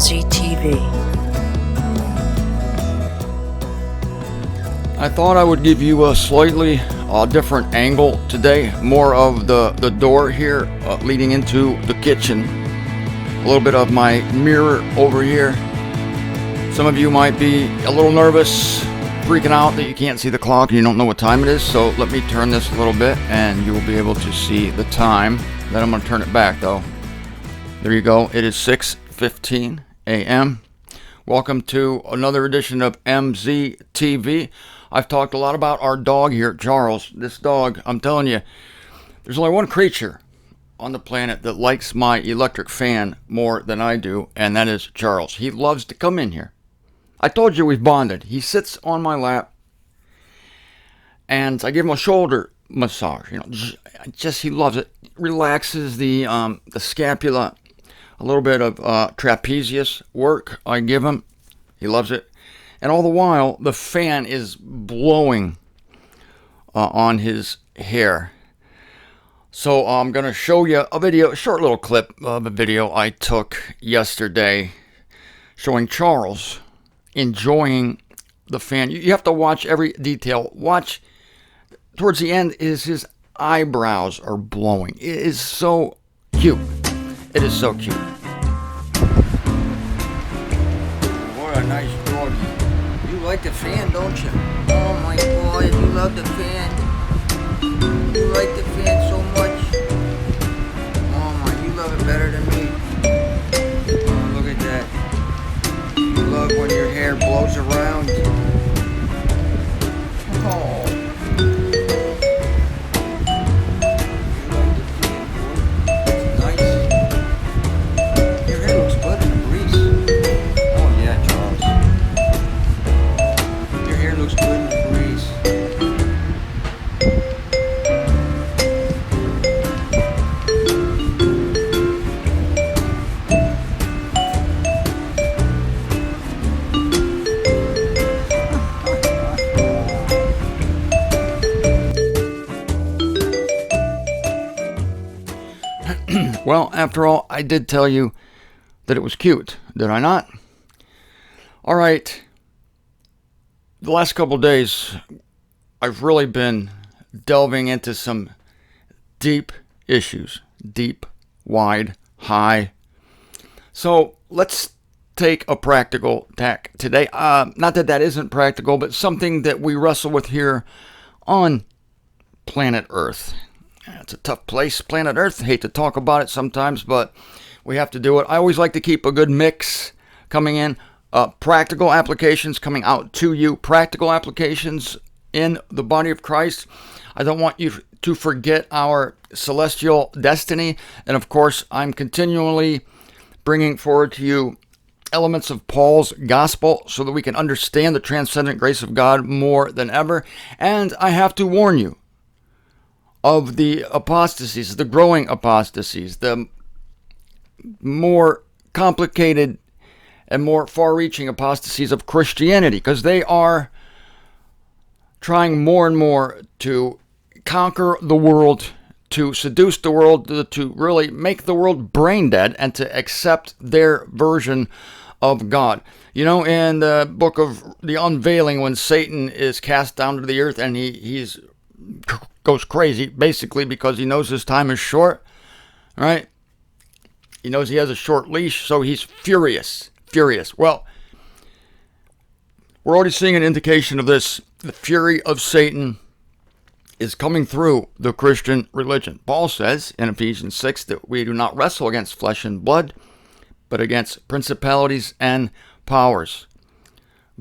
MZ TV. I thought I would give you a slightly different angle today, more of the door here leading into the kitchen, a little bit of my mirror over here. Some of you might be a little nervous, freaking out that you can't see the clock and you don't know what time it is, so let me turn this a little bit and you will be able to see the time. Then I'm going to turn it back though. There you go, it is 6:15 a.m. Welcome to another edition of MZ TV. I've talked a lot about our dog here, Charles. This dog, I'm telling you, there's only one creature on the planet that likes my electric fan more than I do, and that is Charles. He loves to come in here. I told you we've bonded. He sits on my lap, and I give him a shoulder massage. You know, just he loves it. Relaxes the scapula. A little bit of trapezius work I give him. He loves it. And all the while, the fan is blowing on his hair. So I'm going to show you a video, a short little clip of a video I took yesterday showing Charles enjoying the fan. You have to watch every detail. Watch towards the end is his eyebrows are blowing. It is so cute. It is so cute. What a nice dog. You like the fan, don't you? Oh my God, you love the fan. You like the fan so much. Oh my, you love it better than me. Oh, look at that. You love when your hair blows around. Oh. Well, after all, I did tell you that it was cute, did I not? All right. The last couple days, I've really been delving into some deep issues. Deep, wide, high. So let's take a practical tack today. Not that that isn't practical, but something that we wrestle with here on planet Earth. It's a tough place, planet Earth. Hate to talk about it sometimes, but we have to do it. I always like to keep a good mix coming in. Practical applications coming out to you. Practical applications in the body of Christ. I don't want you to forget our celestial destiny. And of course, I'm continually bringing forward to you elements of Paul's gospel so that we can understand the transcendent grace of God more than ever. And I have to warn you of the apostasies, the growing apostasies, the more complicated and more far-reaching apostasies of Christianity, because they are trying more and more to conquer the world, to seduce the world, to really make the world brain dead and to accept their version of God. You know, in the book of the Unveiling, when Satan is cast down to the earth and he's goes crazy, basically because he knows his time is short, right? He knows he has a short leash, so he's furious. Well, we're already seeing an indication of this. The fury of Satan is coming through the Christian religion. Paul says in Ephesians 6 that we do not wrestle against flesh and blood, but against principalities and powers.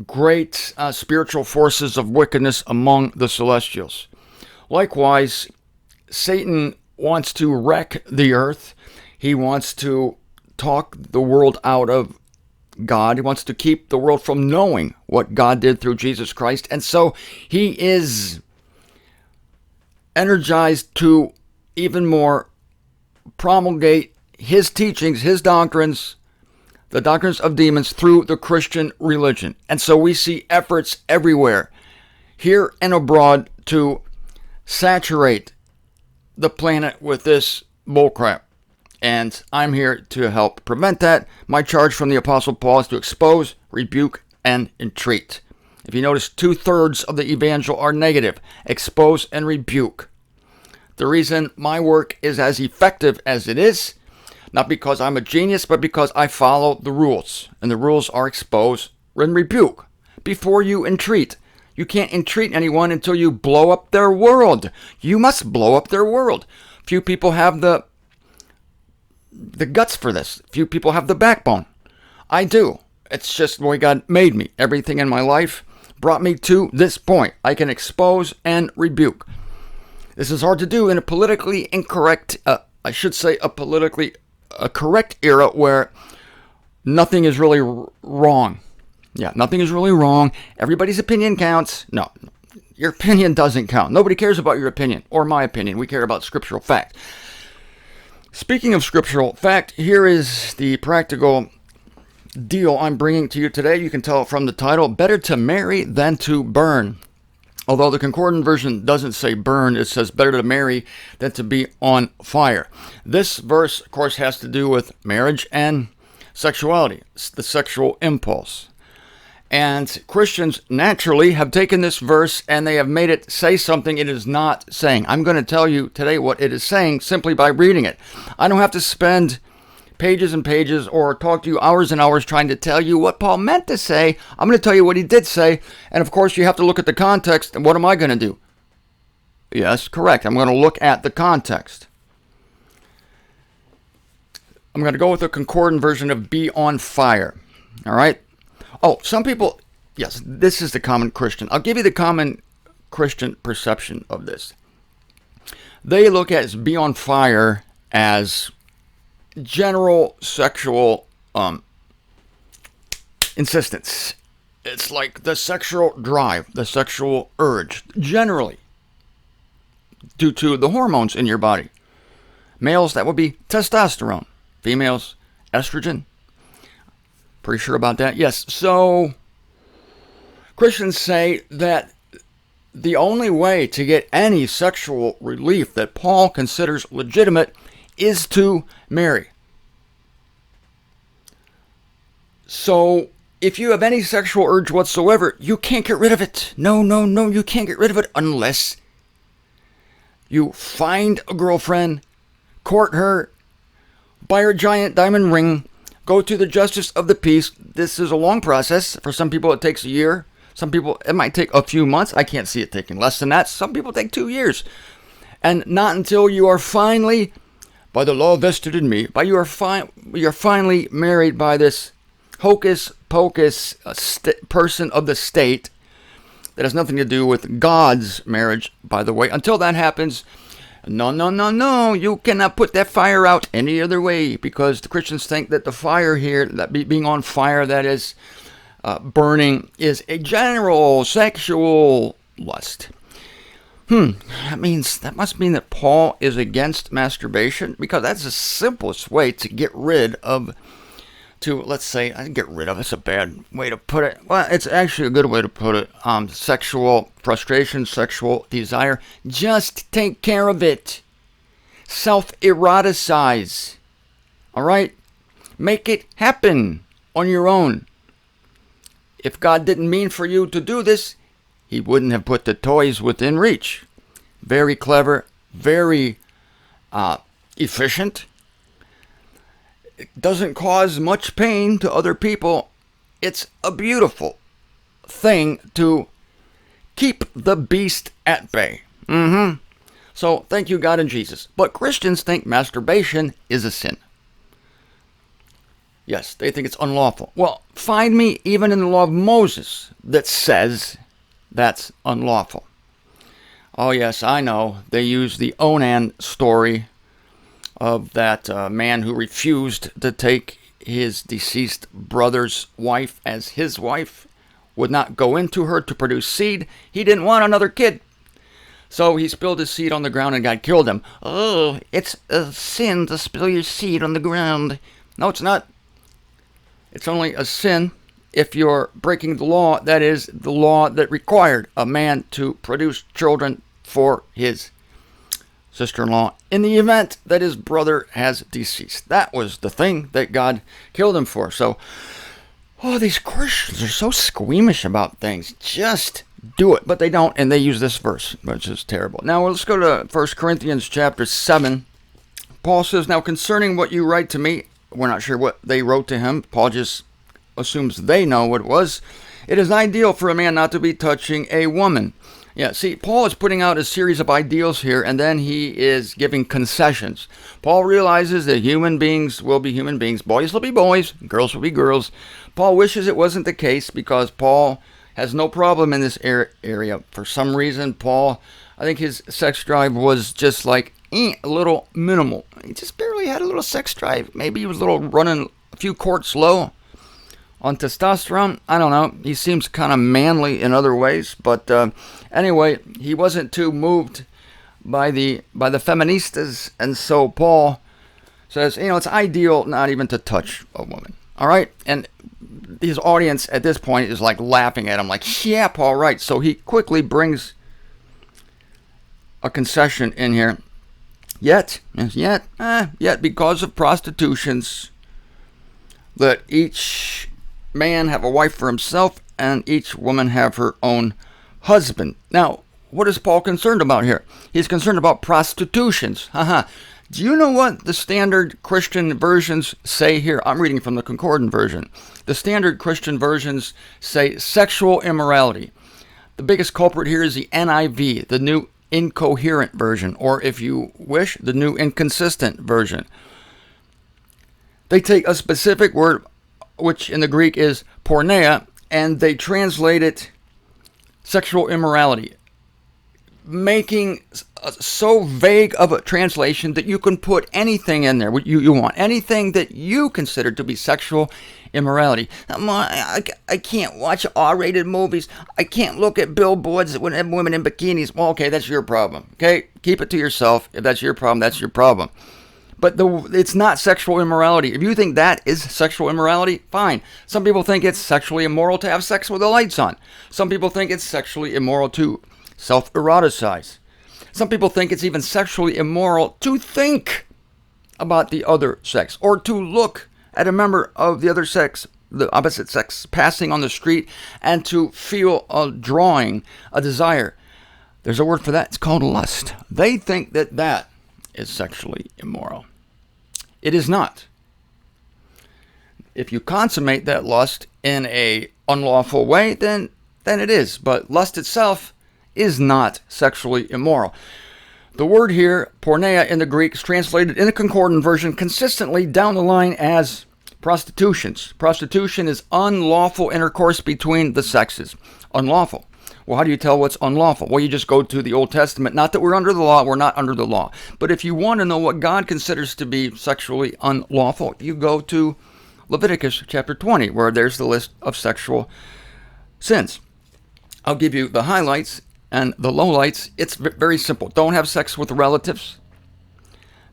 Great spiritual forces of wickedness among the celestials. Likewise, Satan wants to wreck the earth. He wants to talk the world out of God. He wants to keep the world from knowing what God did through Jesus Christ. And so he is energized to even more promulgate his teachings, his doctrines, the doctrines of demons through the Christian religion. And so we see efforts everywhere, here and abroad, to saturate the planet with this bullcrap. And I'm here to help prevent that. My charge from the Apostle Paul is to expose, rebuke, and entreat. If you notice, 2/3 of the evangel are negative. Expose and rebuke. The reason my work is as effective as it is, not because I'm a genius, but because I follow the rules. And the rules are expose and rebuke before you entreat. You can't entreat anyone until you blow up their world. You must blow up their world. Few people have the guts for this. Few people have the backbone. I do. It's just the way God made me. Everything in my life brought me to this point. I can expose and rebuke. This is hard to do in a politically incorrect, a correct era where nothing is really wrong. Yeah, nothing is really wrong. Everybody's opinion counts. No, your opinion doesn't count. Nobody cares about your opinion or my opinion. We care about scriptural fact. Speaking of scriptural fact, here is the practical deal I'm bringing to you today. You can tell from the title, Better to Marry Than to Burn. Although the Concordant version doesn't say burn, it says better to marry than to be on fire. This verse, of course, has to do with marriage and sexuality, the sexual impulse. And Christians naturally have taken this verse and they have made it say something it is not saying. I'm going to tell you today what it is saying simply by reading it. I don't have to spend pages and pages or talk to you hours and hours trying to tell you what Paul meant to say. I'm going to tell you what he did say. And of course, you have to look at the context. And what am I going to do? Yes, correct. I'm going to look at the context. I'm going to go with the Concordant version of be on fire. All right. Oh, some people, yes, this is the common Christian. I'll give you the common Christian perception of this. They look at be on fire as general sexual insistence. It's like the sexual drive, the sexual urge, generally, due to the hormones in your body. Males, that would be testosterone. Females, estrogen. Pretty sure about that? Yes. So, Christians say that the only way to get any sexual relief that Paul considers legitimate is to marry. So, if you have any sexual urge whatsoever, you can't get rid of it. No, you can't get rid of it unless you find a girlfriend, court her, buy her a giant diamond ring, go to the justice of the peace. This is a long process. For some people, it takes a year. Some people, it might take a few months. I can't see it taking less than that. Some people take 2 years. And not until you are finally, by the law vested in me, you're finally married by this hocus pocus person of the state that has nothing to do with God's marriage, by the way. Until that happens, no, you cannot put that fire out any other way, because the Christians think that the fire here, that being on fire, that is burning, is a general sexual lust. That must mean that Paul is against masturbation, because that's the simplest way to get rid of, it's a bad way to put it. Well, it's actually a good way to put it. Sexual frustration, sexual desire. Just take care of it. Self-eroticize. All right? Make it happen on your own. If God didn't mean for you to do this, he wouldn't have put the toys within reach. Very clever, very efficient. It doesn't cause much pain to other people. It's a beautiful thing to keep the beast at bay. So, thank you, God and Jesus. But Christians think masturbation is a sin. Yes, they think it's unlawful. Well, find me even in the law of Moses that says that's unlawful. Oh, yes, I know. They use the Onan story of that man who refused to take his deceased brother's wife as his wife, would not go into her to produce seed. He didn't want another kid. So he spilled his seed on the ground and God killed him. Oh, it's a sin to spill your seed on the ground. No, it's not. It's only a sin if you're breaking the law. That is, the law that required a man to produce children for his sister-in-law in the event that his brother has deceased. That was the thing that God killed him for. So, these Christians are so squeamish about things. Just do it. But they don't, and they use this verse, which is terrible. Now, let's go to 1 Corinthians chapter 7. Paul says, now concerning what you write to me, we're not sure what they wrote to him. Paul just assumes they know what it was. It is ideal for a man not to be touching a woman. Yeah, see, Paul is putting out a series of ideals here, and then he is giving concessions. Paul realizes that human beings will be human beings. Boys will be boys. Girls will be girls. Paul wishes it wasn't the case because Paul has no problem in this area. For some reason, Paul, I think his sex drive was just like a little minimal. He just barely had a little sex drive. Maybe he was a little running a few quarts low on testosterone. I don't know. He seems kind of manly in other ways. But anyway, he wasn't too moved by the feministas. And so Paul says, it's ideal not even to touch a woman. All right? And his audience at this point is like laughing at him like, yeah, Paul, right. So he quickly brings a concession in here. Yet because of prostitutions, let each man have a wife for himself and each woman have her own husband. Now, what is Paul concerned about here? He's concerned about prostitutions. Do you know what the standard Christian versions say here? I'm reading from the Concordant version. The standard Christian versions say sexual immorality. The biggest culprit here is the NIV, the New Incoherent Version, or if you wish, the New Inconsistent Version. They take a specific word, which in the Greek is porneia, and they translate it sexual immorality, making so vague of a translation that you can put anything in there you want, anything that you consider to be sexual immorality. I can't watch R-rated movies. I can't look at billboards that have women in bikinis. Well, okay, that's your problem. Okay, keep it to yourself. If that's your problem, that's your problem. But it's not sexual immorality. If you think that is sexual immorality, fine. Some people think it's sexually immoral to have sex with the lights on. Some people think it's sexually immoral to self-eroticize. Some people think it's even sexually immoral to think about the other sex or to look at a member of the other sex, the opposite sex, passing on the street and to feel a drawing, a desire. There's a word for that. It's called lust. They think that that is sexually immoral. It is not. If you consummate that lust in a unlawful way, then it is. But lust itself is not sexually immoral. The word here, porneia in the Greek, is translated in the Concordant version consistently down the line as prostitutions. Prostitution is unlawful intercourse between the sexes. Unlawful. Well, how do you tell what's unlawful? Well, you just go to the Old Testament. Not that we're under the law. We're not under the law. But if you want to know what God considers to be sexually unlawful, you go to Leviticus chapter 20, where there's the list of sexual sins. I'll give you the highlights and the lowlights. It's very simple. Don't have sex with relatives.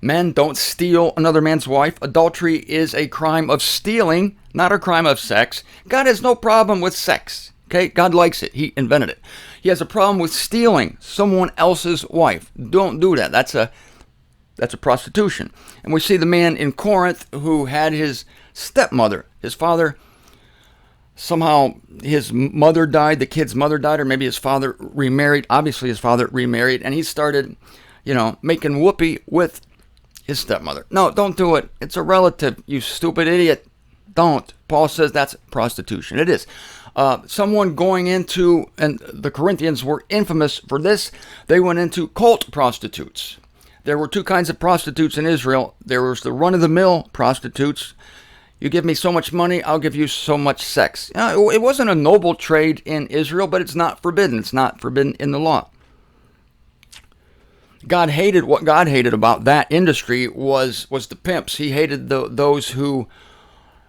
Men, don't steal another man's wife. Adultery is a crime of stealing, not a crime of sex. God has no problem with sex. Okay, God likes it. He invented it. He has a problem with stealing someone else's wife. Don't do that. That's a prostitution. And we see the man in Corinth who had his stepmother. His father, somehow his mother died, the kid's mother died, or maybe his father remarried. Obviously his father remarried, and he started, making whoopee with his stepmother. No, don't do it. It's a relative, you stupid idiot. Don't. Paul says that's prostitution. It is. Someone going into, and the Corinthians were infamous for this, they went into cult prostitutes. There were two kinds of prostitutes in Israel. There was the run-of-the-mill prostitutes. You give me so much money, I'll give you so much sex. It wasn't a noble trade in Israel, but it's not forbidden. It's not forbidden in the law. What God hated about that industry was the pimps. He hated those who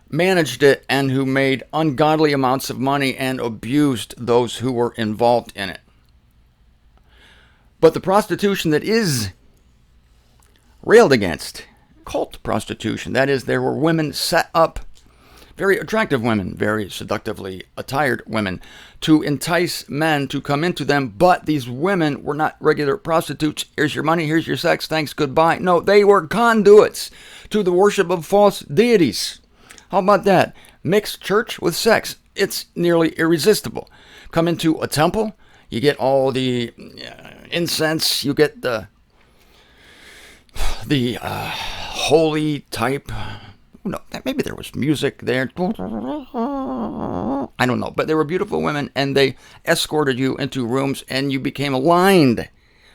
managed it and who made ungodly amounts of money and abused those who were involved in it. But the prostitution that is railed against, cult prostitution, that is, there were women set up very attractive women, very seductively attired women, to entice men to come into them. But these women were not regular prostitutes. Here's your money, here's your sex, thanks, goodbye. No, they were conduits to the worship of false deities. How about that? Mix church with sex. It's nearly irresistible. Come into a temple, you get all the incense, you get the holy type. No, maybe there was music there. I don't know. But they were beautiful women, and they escorted you into rooms, and you became aligned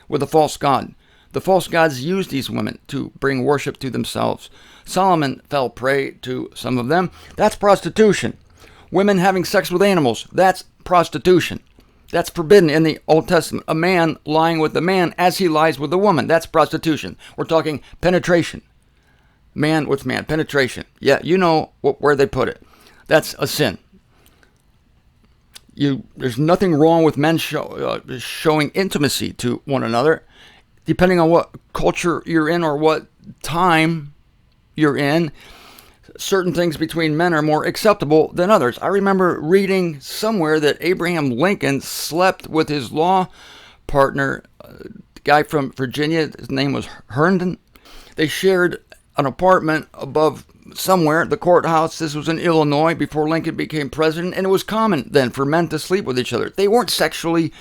with a false god. The false gods used these women to bring worship to themselves. Solomon fell prey to some of them. That's prostitution. Women having sex with animals, that's prostitution. That's forbidden in the Old Testament. A man lying with a man as he lies with a woman, that's prostitution. We're talking penetration. Man with man, penetration. Yeah, you know where they put it. That's a sin. There's nothing wrong with men showing intimacy to one another, depending on what culture you're in or what time you're in. Certain things between men are more acceptable than others. I remember reading somewhere that Abraham Lincoln slept with his law partner, the guy from Virginia. His name was Herndon. They shared an apartment above somewhere, the courthouse. This was in Illinois before Lincoln became president, and it was common then for men to sleep with each other. They weren't sexually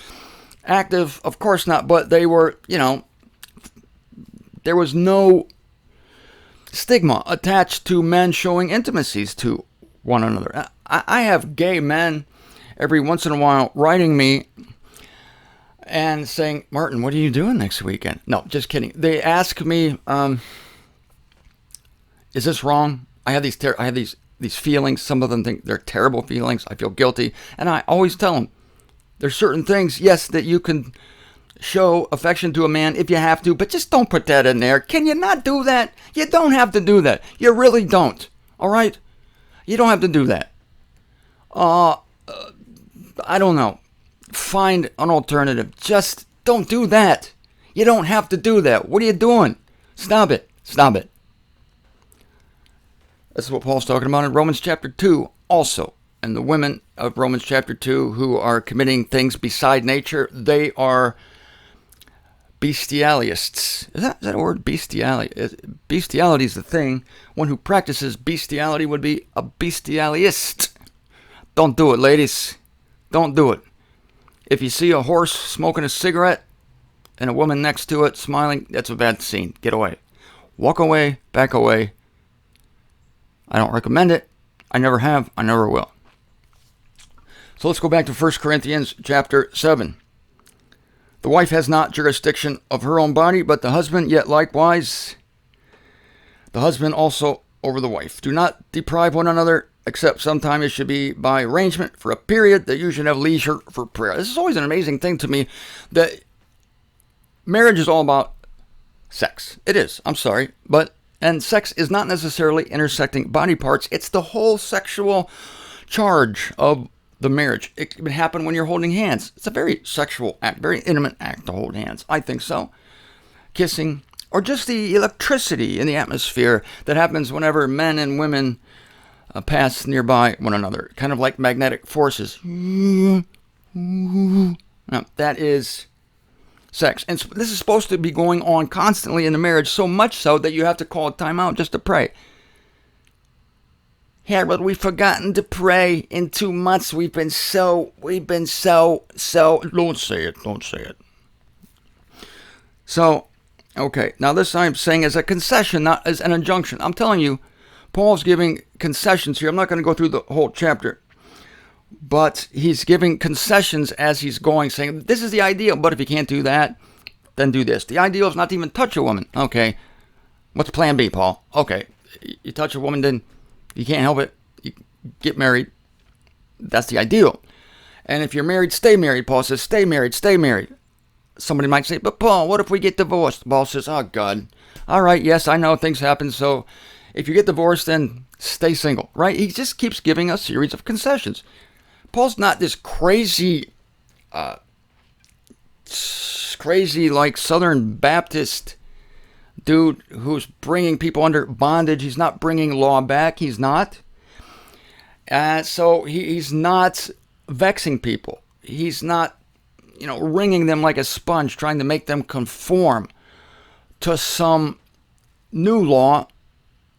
active, of course not, but they were, there was no stigma attached to men showing intimacies to one another. I have gay men every once in a while writing me and saying, Martin, what are you doing next weekend? No, just kidding. They ask me, is this wrong? I have these feelings. Some of them think they're terrible feelings. I feel guilty. And I always tell them, there's certain things, yes, that you can show affection to a man if you have to, but just don't put that in there. Can you not do that? You don't have to do that. You really don't. All right? You don't have to do that. I don't know. Find an alternative. Just don't do that. You don't have to do that. What are you doing? Stop it. Stop it. This is what Paul's talking about in Romans chapter 2 also. And the women of Romans chapter 2 who are committing things beside nature, they are bestialists. Is that a word? Bestiality. Bestiality is the thing. One who practices bestiality would be a bestialist. Don't do it, ladies. Don't do it. If you see a horse smoking a cigarette and a woman next to it smiling, that's a bad scene. Get away. Walk away. Back away. I don't recommend it. I never have. I never will. So let's go back to 1 Corinthians chapter 7. The wife has not jurisdiction of her own body, but the husband, yet likewise the husband also over the wife. Do not deprive one another, except sometime it should be by arrangement for a period that you should have leisure for prayer. This is always an amazing thing to me, that marriage is all about sex. It is. I'm sorry. And sex is not necessarily intersecting body parts. It's the whole sexual charge of the marriage. It can happen when you're holding hands. It's a very sexual act, very intimate act to hold hands. I think so. Kissing, or just the electricity in the atmosphere that happens whenever men and women pass nearby one another. Kind of like magnetic forces. Now, that is sex. And this is supposed to be going on constantly in the marriage, so much so that you have to call a timeout just to pray. Harold, we've forgotten to pray in 2 months. We've been so, don't say it. So, okay, now this I'm saying as a concession, not as an injunction. I'm telling you, Paul's giving concessions here. I'm not going to go through the whole chapter, but he's giving concessions as he's going, saying, this is the ideal, but if you can't do that, then do this. The ideal is not to even touch a woman. Okay, what's plan B, Paul? Okay, you touch a woman, then you can't help it. You get married. That's the ideal. And if you're married, stay married. Paul says, stay married, stay married. Somebody might say, but Paul, what if we get divorced? Paul says, oh, God. All right, yes, I know things happen. So if you get divorced, then stay single, right? He just keeps giving a series of concessions. Paul's not this crazy like Southern Baptist dude who's bringing people under bondage. He's not bringing law back. He's not. So he's not vexing people. He's not, wringing them like a sponge, trying to make them conform to some new law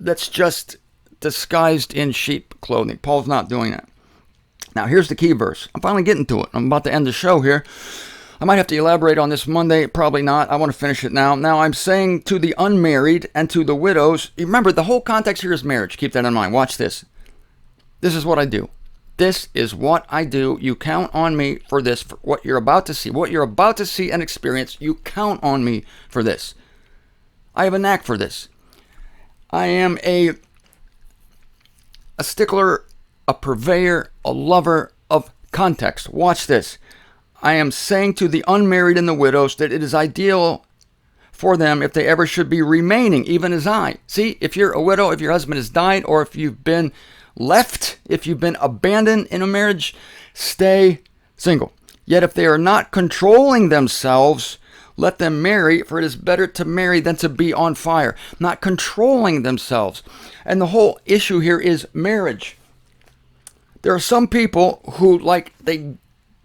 that's just disguised in sheep clothing. Paul's not doing that. Now, here's the key verse. I'm finally getting to it. I'm about to end the show here. I might have to elaborate on this Monday. Probably not. I want to finish it now. Now, I'm saying to the unmarried and to the widows. Remember, the whole context here is marriage. Keep that in mind. Watch this. This is what I do. This is what I do. You count on me for this, for what you're about to see. What you're about to see and experience, you count on me for this. I have a knack for this. I am a stickler, a purveyor, a lover of context. Watch this. I am saying to the unmarried and the widows that it is ideal for them if they ever should be remaining, even as I. See, if you're a widow, if your husband has died, or if you've been left, if you've been abandoned in a marriage, stay single. Yet if they are not controlling themselves, let them marry, for it is better to marry than to be on fire. Not controlling themselves. And the whole issue here is marriage. There are some people who, they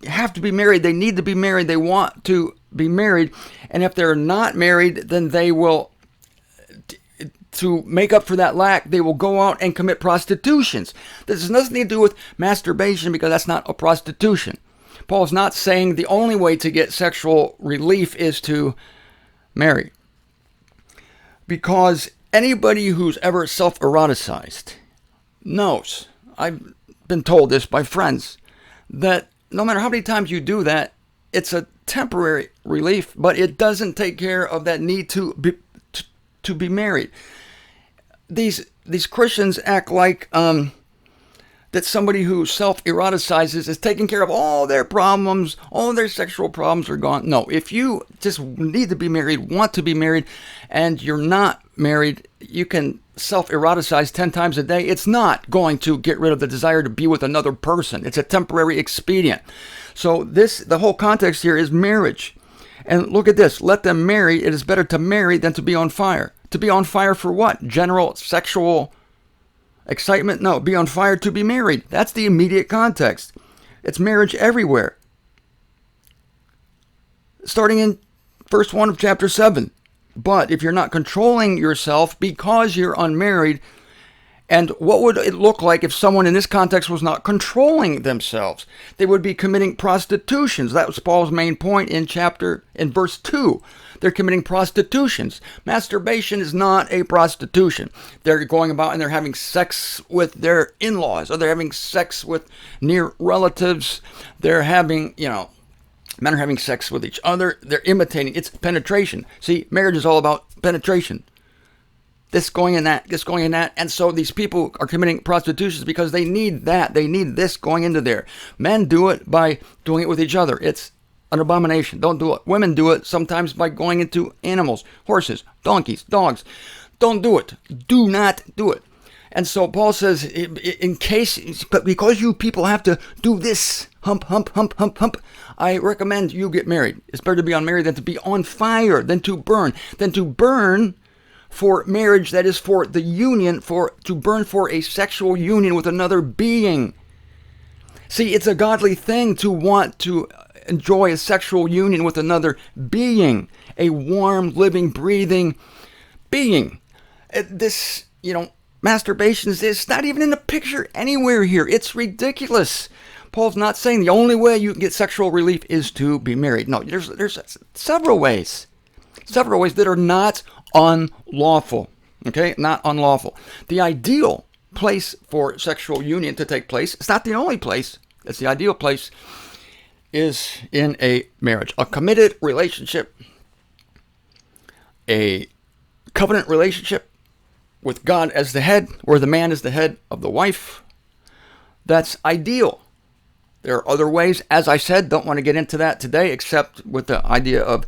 have to be married. They need to be married. They want to be married. And if they're not married, then they will, to make up for that lack, they will go out and commit prostitutions. This has nothing to do with masturbation, because that's not a prostitution. Paul's not saying the only way to get sexual relief is to marry. Because anybody who's ever self-eroticized knows, I've been told this by friends, that no matter how many times you do that, it's a temporary relief, but it doesn't take care of that need to be married. These Christians act like that somebody who self-eroticizes is taking care of all their problems, all their sexual problems are gone. No, if you just need to be married, want to be married, and you're not married, you can self-eroticize 10 times a day. It's not going to get rid of the desire to be with another person. It's a temporary expedient. So the whole context here is marriage. And look at this. Let them marry. It is better to marry than to be on fire. To be on fire for what? General sexual excitement? No, be on fire to be married. That's the immediate context. It's marriage everywhere. Starting in verse 1 of chapter 7. But if you're not controlling yourself because you're unmarried, and what would it look like if someone in this context was not controlling themselves? They would be committing prostitutions. That was Paul's main point in verse 2. They're committing prostitutions. Masturbation is not a prostitution. They're going about and they're having sex with their in-laws, or they're having sex with near relatives. They're having, men are having sex with each other. They're imitating. It's penetration. See, marriage is all about penetration. This going in that, this going in that. And so these people are committing prostitutions because they need that. They need this going into there. Men do it by doing it with each other. It's an abomination. Don't do it. Women do it sometimes by going into animals, horses, donkeys, dogs. Don't do it. Do not do it. And so Paul says, but because you people have to do this, hump, I recommend you get married. It's better to be unmarried than to be on fire, than to burn for marriage, that is for the union, to burn for a sexual union with another being. See, it's a godly thing to want to enjoy a sexual union with another being, a warm, living, breathing being. This, masturbation is not even in the picture anywhere here. It's ridiculous. Paul's not saying the only way you can get sexual relief is to be married. No, there's several ways that are not unlawful. Okay, not unlawful. The ideal place for sexual union to take place, it's not the only place, it's the ideal place, is in a marriage. A committed relationship, a covenant relationship with God as the head, where the man is the head of the wife. That's ideal. There are other ways, as I said, don't want to get into that today, except with the idea of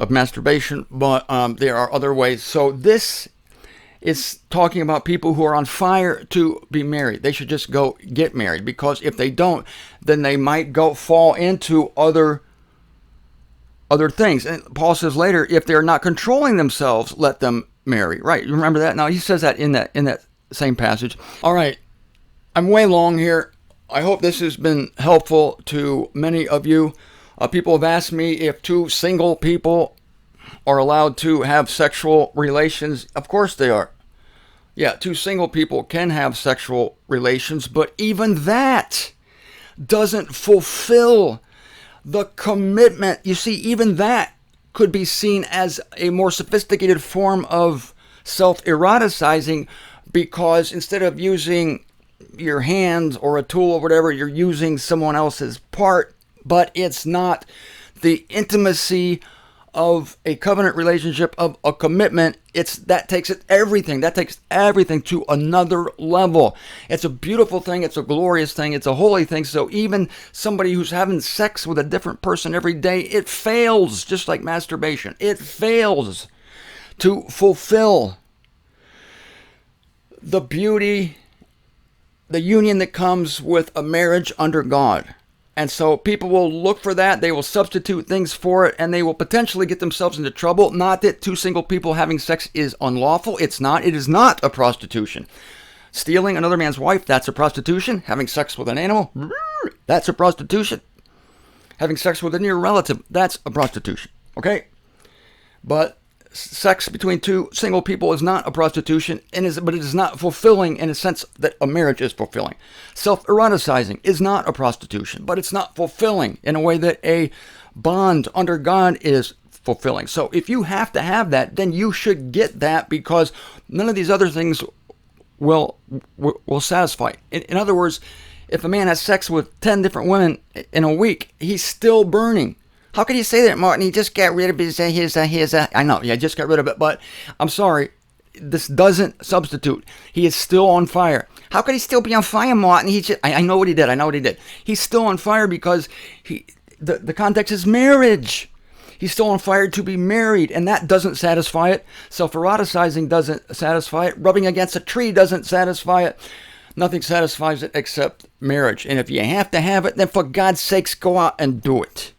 masturbation, but there are other ways. So this is talking about people who are on fire to be married. They should just go get married, because if they don't, then they might fall into other things. And Paul says later, if they're not controlling themselves, let them marry. Right? You remember that? Now he says that in that same passage. All right. I'm way long here. I hope this has been helpful to many of you. People have asked me if two single people are allowed to have sexual relations. Of course they are. Yeah, two single people can have sexual relations, but even that doesn't fulfill the commitment. You see, even that could be seen as a more sophisticated form of self-eroticizing, because instead of using your hands or a tool or whatever, you're using someone else's part, but it's not the intimacy of a covenant relationship, of a commitment. That takes everything to another level. It's a beautiful thing, it's a glorious thing, it's a holy thing. So even somebody who's having sex with a different person every day, it fails, just like masturbation. It fails to fulfill the beauty, the union that comes with a marriage under God. And so people will look for that. They will substitute things for it, and they will potentially get themselves into trouble. Not that two single people having sex is unlawful. It's not. It is not a prostitution. Stealing another man's wife, that's a prostitution. Having sex with an animal, that's a prostitution. Having sex with a near relative, that's a prostitution. Okay? But sex between two single people is not a prostitution, but it is not fulfilling in a sense that a marriage is fulfilling. Self-eroticizing is not a prostitution, but it's not fulfilling in a way that a bond under God is fulfilling. So if you have to have that, then you should get that, because none of these other things will satisfy. In other words, if a man has sex with 10 different women in a week, he's still burning. How can you say that, Martin? He just got rid of his I know, yeah, just got rid of it, but I'm sorry. This doesn't substitute. He is still on fire. How could he still be on fire, Martin? I know what he did. He's still on fire because the context is marriage. He's still on fire to be married, and that doesn't satisfy it. Self-eroticizing doesn't satisfy it. Rubbing against a tree doesn't satisfy it. Nothing satisfies it except marriage. And if you have to have it, then for God's sakes, go out and do it.